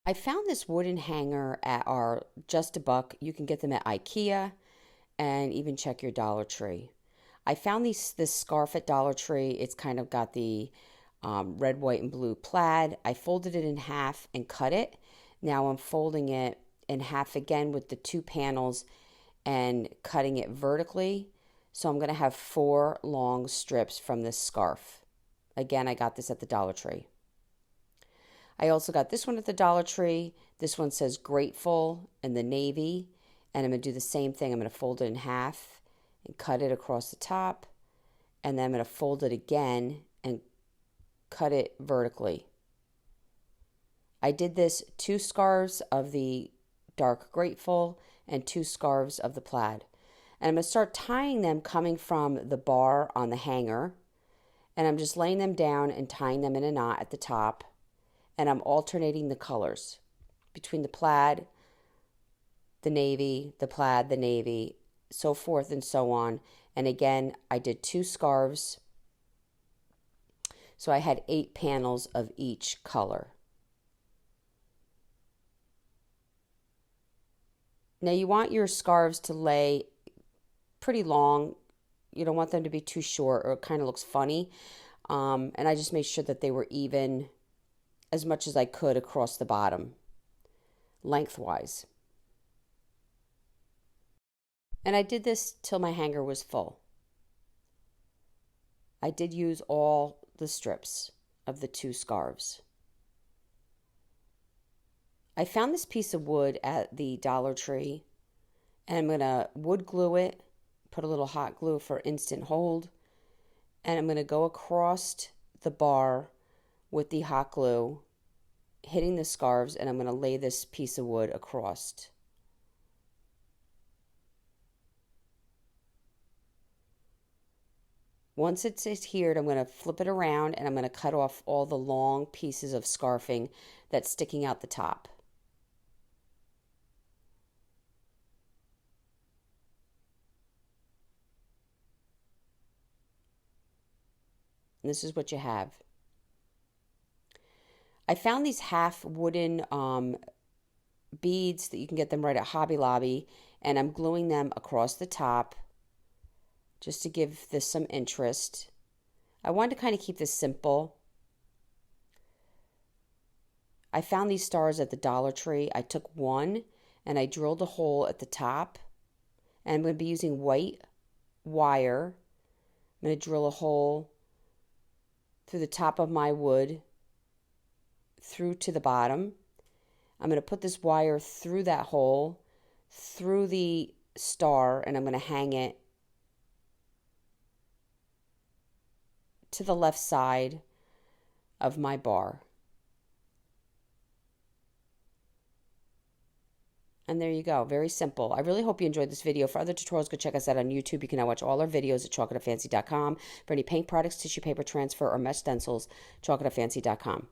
I found this wooden hanger at our Just a Buck. You can get them at IKEA and even check your Dollar Tree. I found this scarf at Dollar Tree. It's kind of got the red, white, and blue plaid. I folded it in half and cut it. Now I'm folding it in half again with the two panels and cutting it vertically. So I'm going to have 4 long strips from this scarf. Again, I got this at the Dollar Tree. I also got this one at the Dollar Tree. This one says Grateful in the navy. And I'm going to do the same thing. I'm going to fold it in half and cut it across the top. And then I'm going to fold it again and cut it vertically. I did this 2 scarves of the dark Grateful and 2 scarves of the plaid. And I'm going to start tying them coming from the bar on the hanger. And I'm just laying them down and tying them in a knot at the top. And I'm alternating the colors between the plaid, the navy, the plaid, the navy, so forth and so on. And again, I did 2 scarves. So I had 8 panels of each color. Now you want your scarves to lay pretty long. You don't want them to be too short or it kind of looks funny. And I just made sure that they were even as much as I could across the bottom, lengthwise. And I did this till my hanger was full. I did use all the strips of the 2 scarves. I found this piece of wood at the Dollar Tree, and I'm going to wood glue it, put a little hot glue for instant hold, and I'm going to go across the bar with the hot glue, hitting the scarves, and I'm going to lay this piece of wood across. Once it's adhered, I'm going to flip it around and I'm going to cut off all the long pieces of scarfing that's sticking out the top. And this is what you have. I found these half wooden beads that you can get them right at Hobby Lobby, and I'm gluing them across the top just to give this some interest. I wanted to kind of keep this simple. I found these stars at the Dollar Tree. I took one and I drilled a hole at the top, and I'm going to be using white wire. I'm going to drill a hole through the top of my wood through to the bottom. I'm going to put this wire through that hole, through the star, and I'm going to hang it to the left side of my bar. And there you go. Very simple. I really hope you enjoyed this video. For other tutorials, go check us out on YouTube. You can now watch all our videos at chalkitofancy.com. For any paint products, tissue paper transfer, or mesh stencils, chalkitofancy.com.